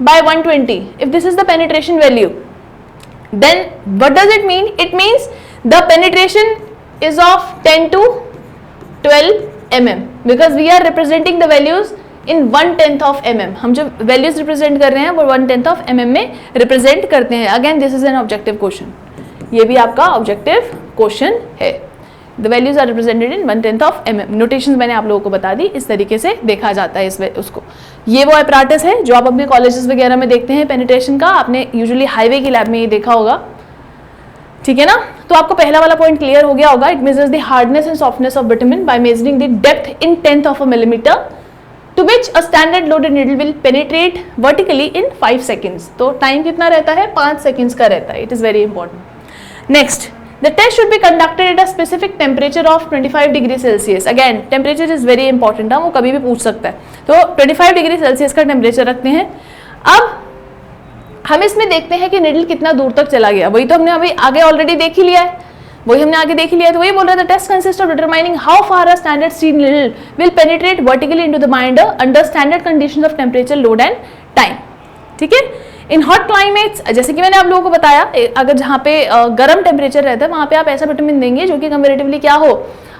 by 120, if this is the penetration value, then what does it mean? It means the penetration is of 10 to 12 mm, because we are representing the values in 1/10 of mm. हम जो values represent कर रहे हैं वो 1/10 of mm में represent करते हैं. Again this is an objective question. ये भी आपका objective question है. The values are represented in 1/10 of mm. Notations मैंने आप लोगों को बता दी. इस तरीके से देखा जाता है उसको. ये वो apparatus है जो आप अपने colleges वगैरह में देखते हैं penetration का. आपने usually highway की lab में ये देखा होगा. ठीक है ना. तो आपको पहला वाला पॉइंट क्लियर हो गया होगा. It measures the hardness and softness of bitumen by measuring the depth in 10th of a millimeter to which a standard loaded needle will penetrate vertically in 5 seconds. तो टाइम कितना रहता है? 5 seconds का रहता है. It is very important. Next, the test should be conducted at a specific temperature of 25 degree Celsius. Again temperature is very important. वो कभी भी पूछ सकता है. तो 25 डिग्री सेल्सियस का टेम्परेचर रखते हैं. अब हम इसमें देखते हैं कि निडल कितना दूर तक चला गया. वही तो हमने अभी आगे ऑलरेडी देख ही लिया है. वही हमने आगे देख लिया है. तो वही बोल रहा था, test consist of determining how far a standard steel needle will penetrate vertically into the binder under standard conditions of temperature, load and time. ठीक है. इन हॉट क्लाइमेट्स, जैसे कि मैंने आप लोगों को बताया, अगर जहाँ पे गर्म टेम्परेचर रहता है वहाँ पे आप ऐसा विटामिन देंगे जो कि कंपेरेटिवली क्या हो,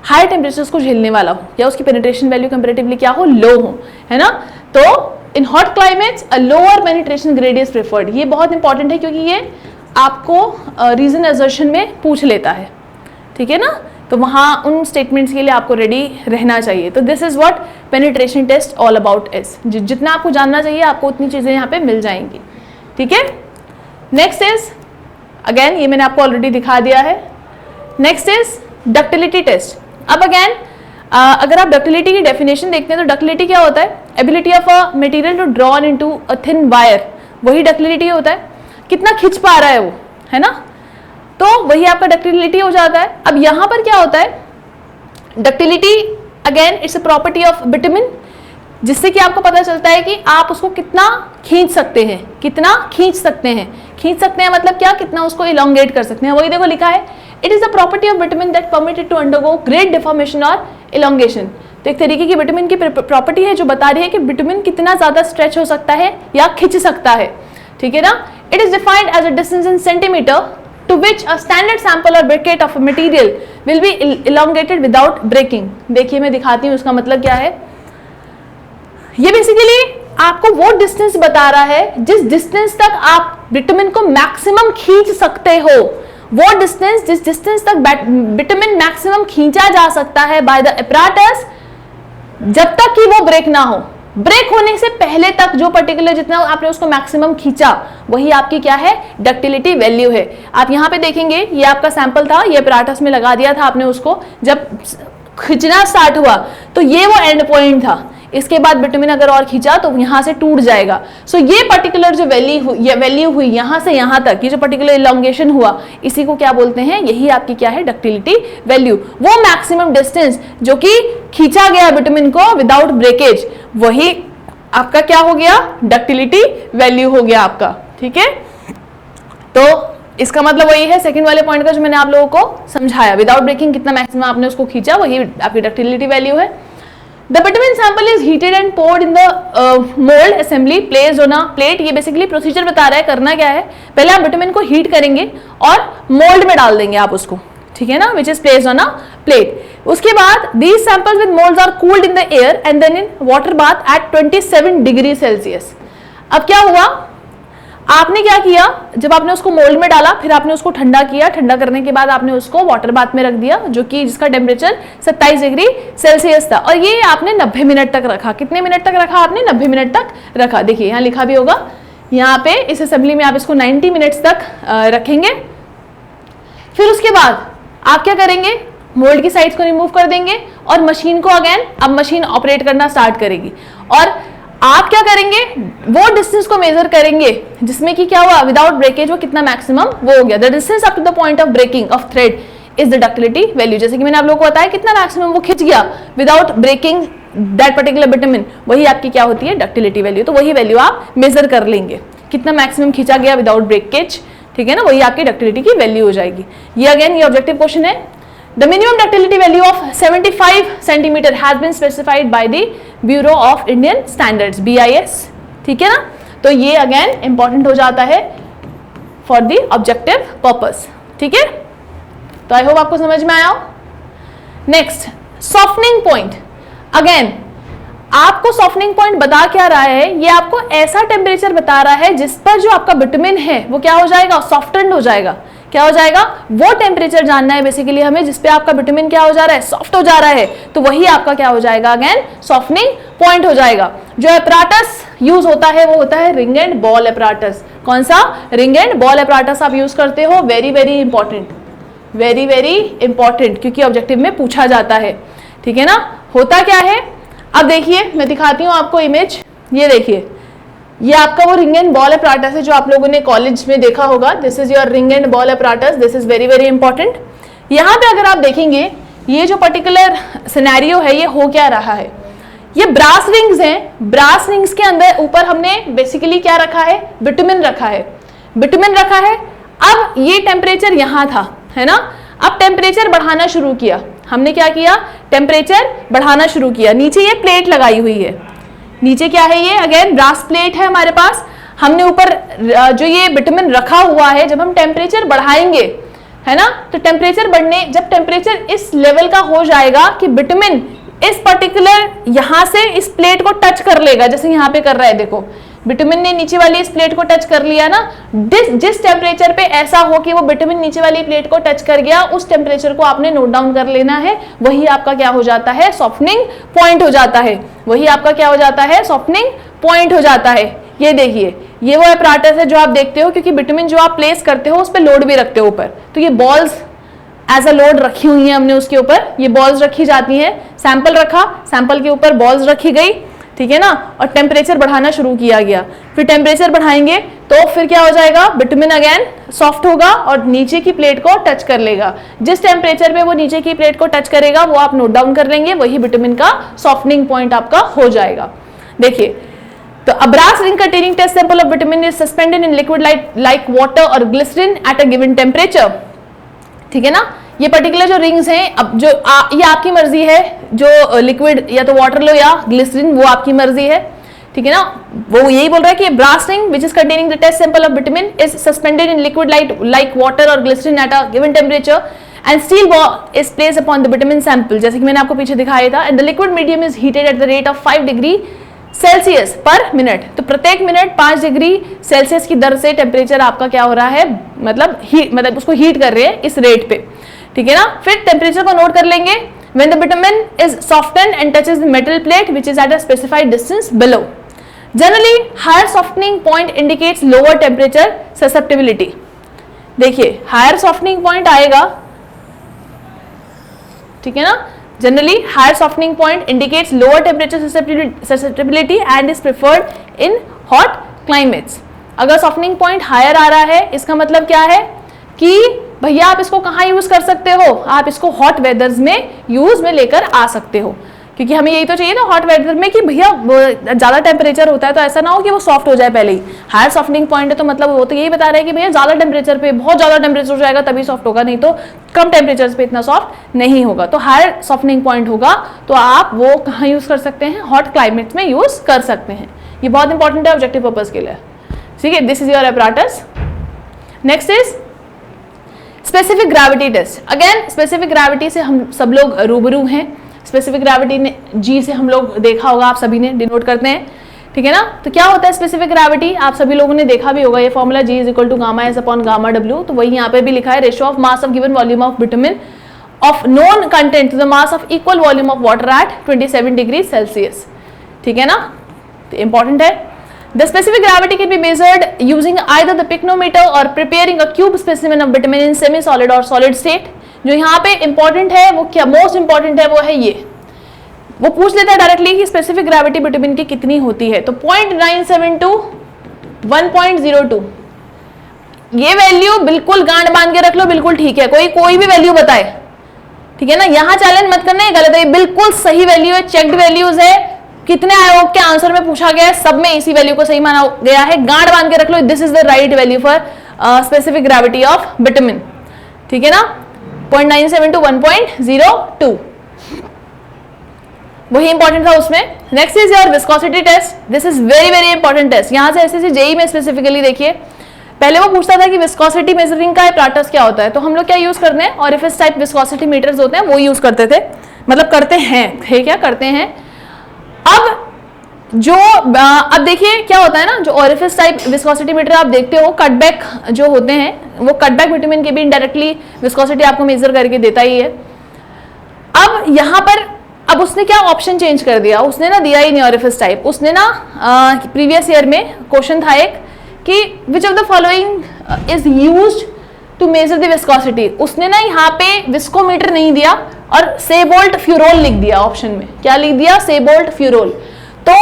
हाई टेम्परेचर्स को झेलने वाला हो, या उसकी पेनिट्रेशन वैल्यू कंपेरेटिवली क्या हो, लो हो, है ना. तो in hot climates a lower penetration grade is preferred. ये बहुत इंपॉर्टेंट है क्योंकि ये आपको रीजन असर्शन में पूछ लेता है. ठीक है ना. तो वहाँ उन स्टेटमेंट्स के लिए आपको रेडी रहना चाहिए. तो this is what penetration test all about is. जितना आपको जानना चाहिए आपको उतनी चीज़ें यहाँ पे मिल जाएंगी. ठीक है. नेक्स्ट इज, अगेन ये मैंने आपको ऑलरेडी दिखा दिया है. Next is ductility test. अब अगेन अगर आप डक्टिलिटी की डेफिनेशन देखते हैं तो डक्टिलिटी क्या होता है? Ability of a material to drawn into a thin wire. वही डक्टिलिटी होता है. कितना खिंच पा रहा है वो, है ना. तो वही आपका डक्टिलिटी हो जाता है. अब यहाँ पर क्या होता है? Ductility again it's a property of vitamin, जिससे कि आपको पता चलता है कि आप उसको कितना खींच सकते हैं. कितना खींच सकते हैं. खींच सकते हैं मतलब क्या? कितना उसको इलोंगेट कर सकते हैं. वही देखो लिखा है, it is the property of vitamin that permitted to undergo great deformation और इलोंगेशन. तो एक तरीके की विटामिन की प्रॉपर्टी है जो बता रही है कि विटामिन कितना ज्यादा स्ट्रेच हो सकता है या खिंच सकता है. ठीक है ना. It is defined as a distance in centimetre to which a standard sample or bracket of a material will be elongated without breaking. देखिए मैं दिखाती हूँ उसका मतलब क्या है. ये बेसिकली आपको वो डिस्टेंस बता रहा है जिस डिस्टेंस तक आप विटामिन को मैक्सिमम खींच सकते हो. वो डिस्टेंस, जिस डिस्टेंस तक विटामिन मैक्सिमम खींचा जा सकता है बाय द apparatus, जब तक कि वो ब्रेक ना हो. ब्रेक होने से पहले तक जो पर्टिकुलर जितना आपने उसको मैक्सिमम खींचा वही आपकी क्या है? डक्टिलिटी वैल्यू है. आप यहाँ पे देखेंगे ये आपका सैंपल था, ये apparatus में लगा दिया था आपने उसको. जब खींचना स्टार्ट हुआ तो ये वो एंड पॉइंट था. इसके बाद विटामिन अगर और खींचा तो यहाँ से टूट जाएगा. सो ये पर्टिकुलर जो वैल्यू हुई यहाँ से यहाँ तक, ये जो पर्टिकुलर इलोंगेशन हुआ, इसी को क्या बोलते हैं? यही आपकी क्या है? Ductility value. वो मैक्सिमम डिस्टेंस जो कि खींचा गया विटामिन को विदाउट ब्रेकेज, वही आपका क्या हो गया? डक्टिलिटी वैल्यू हो गया आपका. ठीक है. तो इसका मतलब वही है सेकंड वाले पॉइंट का जो मैंने आप लोगों को समझाया. विदाउट ब्रेकिंग कितना मैक्सिमम आपने उसको खींचा, वही आपकी डक्टिलिटी वैल्यू है. The vitamin sample is heated and poured in the mold assembly placed on a plate. ये बेसिकली प्रोसीजर बता रहा है करना क्या है. पहले आप विटामिन को हीट करेंगे और मोल्ड में डाल देंगे आप उसको. ठीक है ना. Which is placed on a plate. उसके बाद these samples with molds are cooled in the air and then in water bath at 27 degree Celsius. अब क्या हुआ? आपने क्या किया? जब आपने उसको मोल्ड में डाला फिर आपने उसको ठंडा किया. ठंडा करने के बाद आपने उसको वाटर बाथ में रख दिया, जो कि जिसका टेम्परेचर 27 डिग्री सेल्सियस था. और ये आपने 90 मिनट तक रखा. कितने मिनट तक रखा आपने? 90 मिनट तक रखा. देखिए यहाँ लिखा भी होगा, यहाँ पे इस असेंबली में आप इसको 90 मिनट्स तक रखेंगे. फिर उसके बाद आप क्या करेंगे? मोल्ड की साइड्स को रिमूव कर देंगे और मशीन को अगेन अब मशीन ऑपरेट करना स्टार्ट करेगी. और आप क्या करेंगे? वो डिस्टेंस को मेजर करेंगे जिसमें कि क्या हुआ? विदाउट ब्रेकेज वो कितना मैक्सिमम वो हो गया. The distance up to the point of breaking of thread is the ductility value. जैसे कि मैंने आप लोगों को बताया कितना मैक्सिमम वो खिंच गया without breaking that particular bitumen, वही आपकी क्या होती है? Ductility value. तो वही वैल्यू आप मेजर कर लेंगे, कितना मैक्सिमम खींचा गया विदाउट ब्रेकेज. ठीक है ना. वही आपकी डक्टिलिटी की वैल्यू हो जाएगी. ये अगेन ये ऑब्जेक्टिव क्वेश्चन है. The minimum ductility value of 75 centimeter has been specified by the Bureau of Indian Standards (BIS). ठीक है ना. तो ये अगेन इंपॉर्टेंट हो जाता है फॉर द ऑब्जेक्टिव पर्पस। ठीक है, तो आई होप आपको समझ में आया हो। Next, softening point. अगेन आपको सॉफ्टनिंग पॉइंट बता क्या रहा है, ये आपको ऐसा टेम्परेचर बता रहा है जिस पर जो आपका बिटुमिन है वो क्या हो जाएगा, सॉफ्टेंड हो जाएगा। क्या हो जाएगा, वो टेम्परेचर जानना है बेसिकली हमें जिस पे आपका बिटुमिन क्या हो जा रहा है, सॉफ्ट हो जा रहा है। तो वही आपका क्या हो जाएगा, अगेन सॉफ्टनिंग पॉइंट हो जाएगा। जो एपराटस यूज होता है वो होता है रिंग एंड बॉल एपराटस। कौन सा, रिंग एंड बॉल एपराटस आप यूज करते हो। Very very important, very very important, क्योंकि ऑब्जेक्टिव में पूछा जाता है। ठीक है ना। होता क्या है, अब देखिए मैं दिखाती हूं आपको इमेज। ये देखिए, ये आपका वो रिंग एंड बॉल एपराटस है जो आप लोगों ने कॉलेज में देखा होगा। This is your ring and ball apparatus, this is very very important. यहाँ पे अगर आप देखेंगे ये जो पर्टिकुलर सिनेरियो है, ये हो क्या रहा है, ये ब्रास रिंग्स हैं। ब्रास रिंग्स के अंदर ऊपर हमने बेसिकली क्या रखा है, बिटुमिन रखा है, बिटुमिन रखा है। अब ये टेम्परेचर यहाँ था, है ना। अब टेम्परेचर बढ़ाना शुरू किया हमने, क्या किया, टेम्परेचर बढ़ाना शुरू किया। नीचे ये प्लेट लगाई हुई है, नीचे क्या है, ये अगेन ब्रास प्लेट है हमारे पास। हमने ऊपर जो ये बिटुमिन रखा हुआ है, जब हम टेम्परेचर बढ़ाएंगे, है ना, तो टेम्परेचर बढ़ने, जब टेम्परेचर इस लेवल का हो जाएगा कि बिटुमिन इस पर्टिकुलर यहां से इस प्लेट को टच कर लेगा, जैसे यहां पे कर रहा है, देखो बिटुमिन ने नीचे वाली इस प्लेट को टच कर लिया ना। जिस टेम्परेचर पे ऐसा हो कि वो बिटुमिन नीचे वाली प्लेट को टच कर गया, उस टेम्परेचर को आपने नोट डाउन कर लेना है। वही आपका क्या हो जाता है, सॉफ्टनिंग पॉइंट हो जाता है। वही आपका क्या हो जाता है, सॉफ्टनिंग पॉइंट हो जाता है। ये देखिए, ये वो एपराटस है जो आप देखते हो, क्योंकि बिटुमिन जो आप प्लेस करते हो उस पर लोड भी रखते हो ऊपर। तो ये बॉल्स एज अ लोड रखी हुई है हमने उसके ऊपर, ये बॉल्स रखी जाती हैं। सैंपल रखा, सैंपल के ऊपर बॉल्स रखी गई, ठीक है ना, और टेम्परेचर बढ़ाना शुरू किया गया। फिर टेम्परेचर बढ़ाएंगे तो फिर क्या हो जाएगा, बिटुमिन अगेन सॉफ्ट होगा और नीचे की प्लेट को टच कर लेगा। जिस टेम्परेचर पे वो नीचे की प्लेट को टच करेगा वो आप नोट डाउन कर लेंगे, वही बिटुमिन का सॉफ्टनिंग पॉइंट आपका हो जाएगा। देखिए, तो a brass ring containing test sample of vitamin is suspended in liquid like water or glycerin at a given temperature। ठीक है ना। ये पर्टिकुलर जो रिंग्स हैं, अब जो ये आपकी मर्जी है, जो लिक्विड या तो वाटर लो या ग्लिसरीन, वो आपकी मर्जी है। ठीक है ना। वो यही बोल रहा है कि brass ring which is containing the test sample of vitamin is suspended in liquid like water और glycerine at a given temperature and steel ball is placed upon the vitamin sample, जैसे कि मैंने आपको पीछे दिखाया था। And the liquid medium is heated at the rate of 5 degree Celsius per minute. तो प्रत्येक मिनट 5 डिग्री सेल्सियस की दर से टेम्परेचर आपका क्या हो रहा है, मतलब उसको हीट कर रहे हैं इस रेट पे। ठीक है ना। फिर टेम्परेचर को नोट कर लेंगे। When the bitumen is softened and touches the metal plate which is at a specified distance below. Generally, higher softening point indicates lower temperature susceptibility. देखिए, higher softening point आएगा, ठीक है ना। Generally, higher softening point indicates lower temperature susceptibility and is preferred in hot climates. अगर softening point higher आ रहा है, इसका मतलब क्या है कि भैया आप इसको कहाँ यूज कर सकते हो, आप इसको हॉट वेदर्स में यूज में लेकर आ सकते हो, क्योंकि हमें यही तो चाहिए ना हॉट वेदर में कि भैया ज्यादा टेम्परेचर होता है तो ऐसा ना हो कि वो सॉफ्ट हो जाए पहले ही। हायर सॉफ्टनिंग पॉइंट है तो मतलब वो तो यही बता रहे हैं कि भैया ज्यादा टेम्परेचर पे, बहुत ज्यादा टेम्परेचर हो जाएगा तभी सॉफ्ट होगा, नहीं तो कम टेम्परेचर पे इतना सॉफ्ट नहीं होगा। तो हायर सॉफ्टनिंग पॉइंट होगा तो आप वो कहाँ यूज कर सकते हैं, हॉट क्लाइमेट्स में यूज कर सकते हैं। ये बहुत इंपॉर्टेंट है ऑब्जेक्टिव पर्पज के लिए। ठीक है, this is your apparatus. Next is specific gravity test. Again specific gravity से हम सब लोग रूबरू हैं। स्पेसिफिक ग्रेविटी ने जी से हम लोग देखा होगा, आप सभी ने डिनोट करते हैं, ठीक है ना। तो क्या होता है स्पेसिफिक ग्रेविटी, आप सभी लोगों ने देखा भी होगा, ये formula G is equal to gamma S upon gamma W। तो वही यहाँ पे भी लिखा है, ratio of mass of given volume of bitumen of known content to the mass of equal volume of water at 27 degree Celsius. ठीक है ना, तो इंपॉर्टेंट है। The specific gravity can be measured using either the pycnometer or preparing a cube specimen of vitamin in semi-solid or solid state। जो यहाँ पे important है वो क्या, मोस्ट इंपॉर्टेंट है वो है ये, वो पूछ लेता है डायरेक्टली कि स्पेसिफिक ग्रेविटी विटामिन की कितनी होती है। तो 0.972 1.02, ये वैल्यू बिल्कुल गांड बांध के रख लो, बिल्कुल ठीक है, कोई भी वैल्यू बताए, ठीक है ना। यहाँ चैलेंज मत करना, ये गलत है, बिल्कुल सही वैल्यू है, चेक्ड वैल्यूज है। कितने आयोग के आंसर में पूछा गया है, सब में इसी वैल्यू को सही माना गया है, गांड बांध के रख लो, this is the right value for specific gravity of vitamin. ठीक है ना, 0.972 1.02। वही इंपॉर्टेंट था उसमें। Next is your viscosity test, this is very very important test. यहाँ से ऐसे जेई में स्पेसिफिकली देखिए, पहले वो पूछता था कि विस्कोसिटी मेजरिंग का एपराटस क्या होता है, तो हम लोग क्या यूज करते हैं, ऑरिफिस टाइप विस्कोसिटी मीटर्स होते हैं, वो यूज करते थे, मतलब करते हैं, है क्या करते हैं। अब देखिए क्या होता है ना, जो ऑरिफिस टाइप विस्कोसिटी मीटर आप देखते हो, कटबैक जो होते हैं, वो कटबैक विटामिन के भी इनडायरेक्टली विस्कोसिटी आपको मेजर करके देता ही है। अब यहाँ पर अब उसने क्या ऑप्शन चेंज कर दिया, उसने ना दिया ही नहीं ऑरिफिस टाइप, उसने ना प्रीवियस ईयर में क्वेश्चन था एक कि which of the following is used to measure the viscosity, उसने ना यहाँ पे विस्कोमीटर नहीं दिया और सेबोल्ट फ्यूरोल लिख दिया ऑप्शन में। क्या लिख दिया, सेबोल्ट फ्यूरोल। तो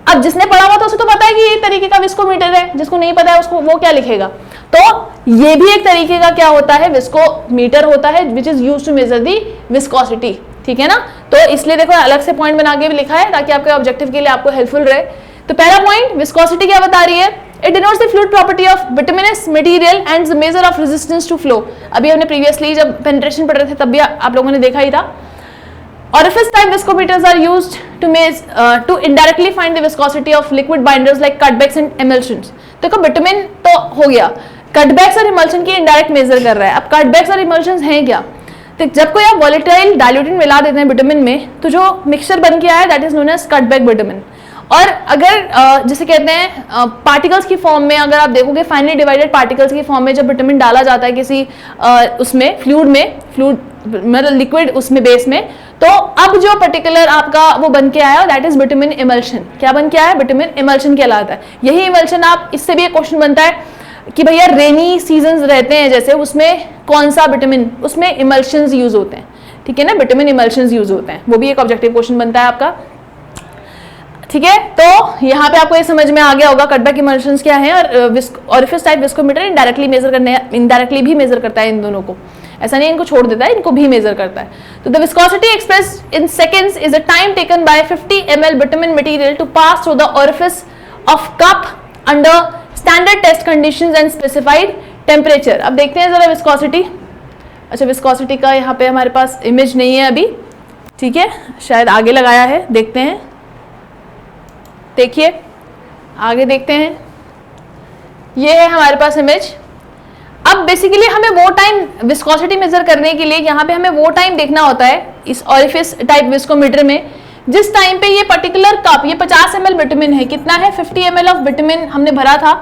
अब जिसने पढ़ा हुआ था उसे तो पता है कि ये तरीके का विस्कोमीटर है, जिसको नहीं पता है उसको वो क्या लिखेगा। तो ये भी एक तरीके का क्या होता है, विस्कोमीटर होता है, which is used to measure the viscosity, ठीक है ना। तो इसलिए देखो अलग से पॉइंट बना के भी लिखा है ताकि आपके ऑब्जेक्टिव के लिए आपको हेल्पफुल रहे। तो पहला पॉइंट, विस्कोसिटी क्या बता रही है, it denotes the fluid property of bituminous material and the measure of resistance to flow. अभी हमने प्रीवियसली जब पेनिट्रेशन पढ़ रहे थे तब भी आप लोगों ने देखा ही था। Orifice type viscometers are used to indirectly find the viscosity of liquid binders like cutbacks and emulsions। देखो बिटुमिन तो हो गया, कटबैक्स और इमल्शन की इनडायरेक्ट मेजर कर रहा है। अब कटबैक्स और इमल्शंस हैं क्या, तो जब कोई आप वॉलेटाइल डाइल्यूटेंट मिला देते हैं बिटुमिन में, तो जो मिक्सचर बन के आया that is known as cutback bitumen. और अगर जिसे कहते हैं पार्टिकल्स की फॉर्म में, अगर आप देखोगे फाइनली डिवाइडेड पार्टिकल्स की फॉर्म में जब बिटुमिन डाला जाता है किसी उसमें फ्लूइड मतलब लिक्विड उसमें बेस में, तो अब जो पर्टिकुलर आपका वो बन के आया दैट इज बिटुमिन इमल्शन। क्या बन के आया, बिटुमिन इमल्शन कहलाता है। यही इमल्शन आप, इससे भी एक क्वेश्चन बनता है कि भैया रेनी सीजन्स रहते हैं जैसे, उसमें कौन सा बिटुमिन, उसमें इमल्शंस यूज होते हैं, ठीक है ना, बिटुमिन इमल्शंस यूज होते हैं, वो भी एक ऑब्जेक्टिव क्वेश्चन बनता है आपका, ठीक है। तो यहाँ पे आपको ये समझ में आ गया होगा कटबैक इमल्शंस क्या है, और ऑरिफिस टाइप विस्कोमीटर इनडायरेक्टली भी मेजर करता है इन दोनों को, ऐसा नहीं इनको छोड़ देता है, इनको भी मेजर करता है। तो the viscosity expressed in seconds is the time taken by 50 ml bitumen material to pass through the orifice of cup under standard test conditions and specified temperature. अब देखते हैं जरा विस्कोसिटी। अच्छा, विस्कोसिटी का यहाँ पे हमारे पास इमेज नहीं है अभी, ठीक है, शायद आगे लगाया है, देखते हैं, देखिए आगे देखते हैं, ये है हमारे पास इमेज। अब बेसिकली हमें वो टाइम विस्कोसिटी मेजर करने के लिए यहाँ पे हमें वो टाइम देखना होता है इस ऑरिफिस टाइप विस्कोमीटर में, जिस टाइम पे ये पर्टिकुलर कप, ये 50 ml बिटुमिन है, कितना है 50 ml ऑफ बिटुमिन हमने भरा था,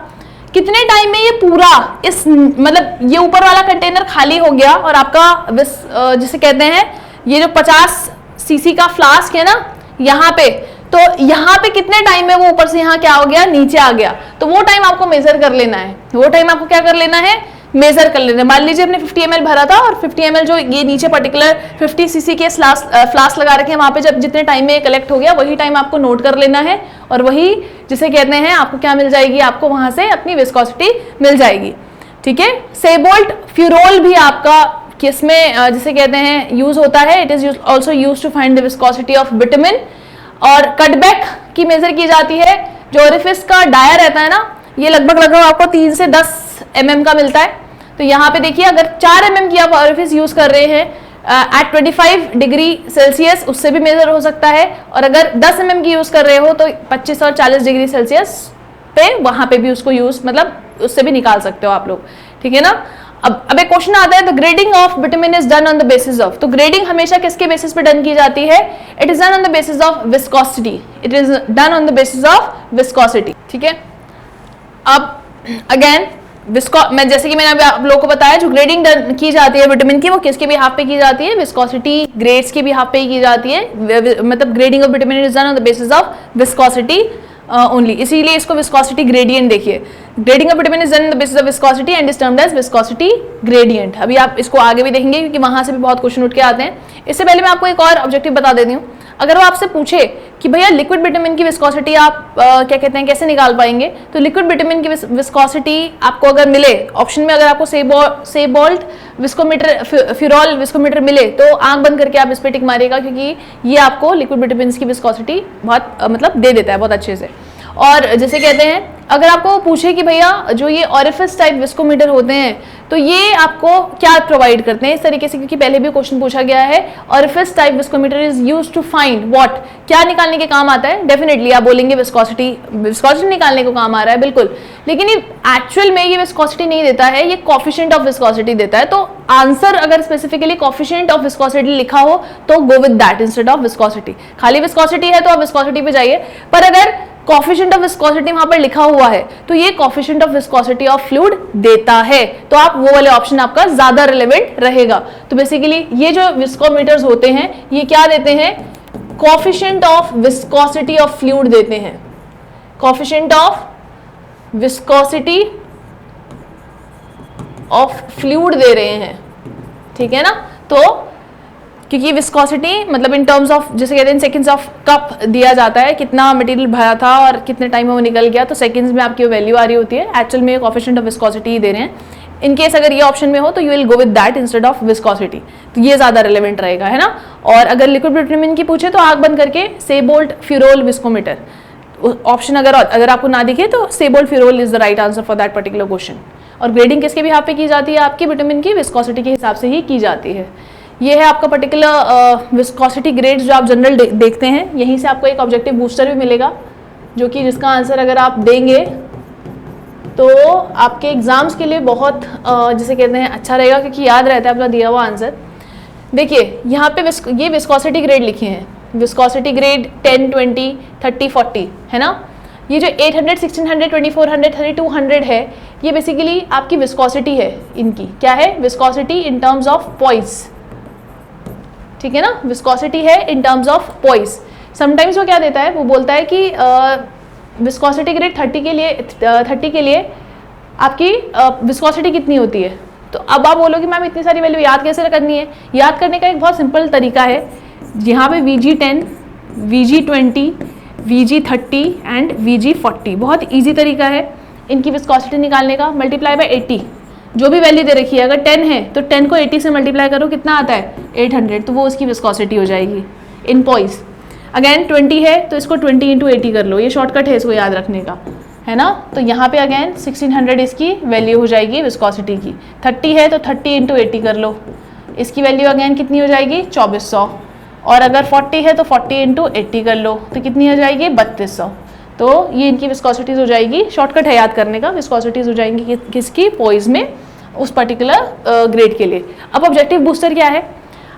कितने टाइम में ये पूरा इस मतलब ये ऊपर वाला कंटेनर खाली हो गया और आपका जिसे कहते हैं ये जो 50 cc का फ्लास्क है ना यहाँ पे, तो यहाँ पे कितने टाइम में वो ऊपर से यहाँ क्या हो गया, नीचे आ गया, तो वो टाइम आपको मेजर कर लेना है। वो टाइम आपको क्या कर लेना है, मेजर कर लेना है। मान लीजिए हमने 50 ml भरा था और 50 ml जो ये नीचे पर्टिकुलर 50 cc के फ्लास्क लगा रखे हैं, वहां पे जब जितने टाइम में कलेक्ट हो गया वही टाइम आपको नोट कर लेना है, और वही जिसे कहते हैं आपको क्या मिल जाएगी, आपको वहां से अपनी विस्कोसिटी मिल जाएगी, ठीक है। सेबोल्ट फ्यूरोल भी आपका किसमें जिसे कहते हैं यूज होता है, it is also use to find the viscosity of bitumen. और कटबैक की मेजर की जाती है, जो ऑरिफिस का डाया रहता है ना, ये लगभग आपको 3 से 10 mm का मिलता है। तो यहाँ पे देखिए अगर 4 mm की आप ऑरिफिस यूज कर रहे हैं एट 25 डिग्री सेल्सियस, उससे भी मेजर हो सकता है, और अगर 10 mm की यूज कर रहे हो तो 25 और 40 डिग्री सेल्सियस पे वहां पे भी उसको यूज मतलब उससे भी निकाल सकते हो आप लोग, ठीक है ना। अब एक क्वेश्चन आता है, the grading of bitumen is done on the basis of, तो ग्रेडिंग हमेशा किसके बेसिस पे डन की जाती है, it is done on the basis of viscosity, it is done on the basis of viscosity, ठीक है। अब अगेन मैं जैसे कि मैंने अभी आप लोगों को बताया, जो ग्रेडिंग की जाती है विटामिन की वो किसके भी हाफ पे की जाती है, विस्कोसिटी ग्रेड्स के भी हाफ पे की जाती है, मतलब grading of vitamin is done on the basis of viscosity only, इसीलिए इसको विस्कोसिटी ग्रेडियंट देखिए, grading of vitamin is done on the basis of viscosity and is termed as viscosity gradient. अभी आप इसको आगे भी देखेंगे क्योंकि वहां से भी बहुत क्वेश्चन उठ के आते हैं। इससे पहले मैं आपको एक और ऑब्जेक्टिव बता देती हूँ, अगर वो आपसे पूछे कि भैया लिक्विड विटामिन की विस्कोसिटी आप क्या कहते हैं कैसे निकाल पाएंगे, तो लिक्विड विटामिन की विस्कोसिटी आपको अगर मिले ऑप्शन में, अगर आपको सेबोल्ट विस्कोमीटर फ्यूरोल विस्कोमीटर मिले तो आंख बंद करके आप इस पे टिक मारिएगा, क्योंकि ये आपको लिक्विड विटामिन की विस्कोसिटी बहुत मतलब दे देता है बहुत अच्छे से। और जैसे कहते हैं, अगर आपको पूछे कि भैया जो ये ऑरिफिस टाइप विस्कोमीटर होते हैं तो ये आपको क्या प्रोवाइड करते हैं इस तरीके से, क्योंकि पहले भी क्वेश्चन पूछा गया है, orifice type viscometer is used to find what, क्या निकालने के काम आता है? डेफिनेटली आप बोलेंगे विस्कोसिटी, विस्कोसिटी निकालने को काम आ रहा है, बिल्कुल, लेकिन ये एक्चुअल में ये विस्कोसिटी नहीं देता है, ये कोफिशिएंट ऑफ विस्कोसिटी देता है। तो आंसर अगर स्पेसिफिकली कोफिशिएंट ऑफ विस्कोसिटी लिखा हो तो go with that instead of viscosity. खाली विस्कोसिटी है तो आप विस्कोसिटी पे जाइए, पर अगर कोफिशिएंट ऑफ विस्कोसिटी वहां पर लिखा हुआ है तो ये coefficient of viscosity of fluid देता है, तो आप वो वाले ऑप्शन आपका ज्यादा रिलेवेंट रहेगा। तो बेसिकली ये जो विस्कोमीटर्स होते हैं ये क्या देते हैं? Coefficient of viscosity of fluid देते हैं, coefficient of viscosity of fluid दे रहे हैं, ठीक है ना। तो क्योंकि विस्कोसिटी मतलब इन टर्म्स ऑफ, जैसे कहते हैं सेकंड्स ऑफ कप दिया जाता है, कितना मटेरियल भरा था और कितने टाइम में वो निकल गया, तो सेकंड्स में आपकी वो वैल्यू आ रही होती है। एक्चुअल में कोफिशिएंट ऑफ विस्कोसिटी ही दे रहे हैं। इन केस अगर ये ऑप्शन में हो तो you will go with that instead of viscosity, तो ये ज्यादा रिलेवेंट रहेगा, है ना। और अगर लिक्विड बिटुमेन की पूछे तो आग बंद करके सेबोल्ट फ्यूरोल विस्कोमीटर ऑप्शन अगर आपको ना दिखे तो Saybolt Furol is the right answer for that particular question. और ग्रेडिंग किसके भी यहाँ पे की जाती है? आपकी बिटुमेन की विस्कोसिटी के हिसाब से ही की जाती है। ये है आपका पर्टिकुलर विस्कोसिटी ग्रेड्स जो आप जनरल देखते हैं। यहीं से आपको एक ऑब्जेक्टिव बूस्टर भी मिलेगा, जो कि जिसका आंसर अगर आप देंगे तो आपके एग्जाम्स के लिए बहुत जिसे कहते हैं अच्छा रहेगा, क्योंकि याद रहता है अपना दिया हुआ आंसर। देखिए यहाँ पे ये विस्कोसिटी ग्रेड लिखे हैं, विस्कोसिटी ग्रेड 10, 20, 30, 40, है ना। ये जो 800, 1600, 2400, 3200 है, ये बेसिकली आपकी विस्कोसिटी है इनकी। क्या है? Viscosity in terms of poised, ठीक है ना, विस्कोसिटी है in terms of poised. Sometimes वो क्या देता है, वो बोलता है कि विस्कोसिटी ग्रेड 30 के लिए आपकी विस्कोसिटी कितनी होती है। तो अब आप बोलोगे मैम इतनी सारी वैल्यू याद कैसे करनी है? याद करने का एक बहुत सिंपल तरीका है, यहाँ पे VG10, VG20, VG30 and VG40, बहुत ईजी तरीका है इनकी विस्कोसिटी निकालने का। मल्टीप्लाई बाय 80, जो भी वैल्यू दे रखी है, अगर 10 है तो 10 को 80 से मल्टीप्लाई करो, कितना आता है? 800, तो वो उसकी विस्कोसिटी हो जाएगी इन पॉइस। अगेन 20 है तो इसको 20 × 80 कर लो, ये शॉर्टकट है इसको याद रखने का, है ना। तो यहाँ पे अगेन 1600 इसकी वैल्यू हो जाएगी विस्कोसिटी की। 30 है तो 30 × 80 कर लो, इसकी वैल्यू अगेन कितनी हो जाएगी? 2400। और अगर 40 है तो 40 × 80 कर लो, तो कितनी हो जाएगी? 3200। तो ये इनकी विस्कोसिटीज हो जाएगी, शॉर्टकट है याद करने का, विस्कोसिटीज हो जाएंगी किसकी? पॉइस में, उस पर्टिकुलर ग्रेड के लिए। अब ऑब्जेक्टिव बूस्टर क्या है?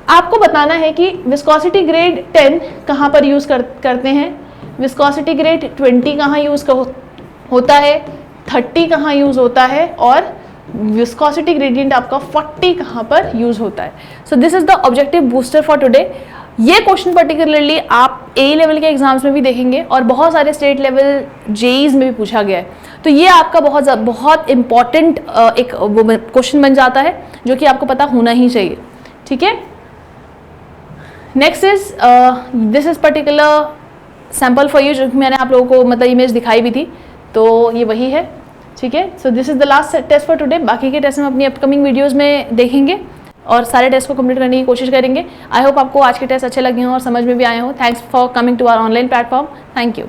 आपको बताना है कि विस्कोसिटी ग्रेड 10 कहाँ पर यूज़ करते हैं, विस्कोसिटी ग्रेड 20 कहाँ यूज़ होता है, 30 कहाँ यूज़ होता है, और विस्कोसिटी ग्रेडियंट आपका 40 कहाँ पर यूज़ होता है। So this is the objective booster for today. ये क्वेश्चन पर्टिकुलरली आप ए लेवल के एग्जाम्स में भी देखेंगे और बहुत सारे स्टेट लेवल जेईज में भी पूछा गया है। तो ये आपका बहुत इंपॉर्टेंट एक क्वेश्चन बन जाता है, जो कि आपको पता होना ही चाहिए, ठीक है। Next is this is particular sample for you, जो मैंने आप लोगों को मतलब इमेज दिखाई भी थी, तो ये वही है, ठीक है। So this is the last test for today. बाकी के टेस्ट हम अपनी अपकमिंग वीडियोज़ में देखेंगे और सारे टेस्ट को कंप्लीट करने की कोशिश करेंगे। आई होप आपको आज के टेस्ट अच्छे लगे हों और समझ में भी आए हों। Thanks for coming to our online platform. Thank you.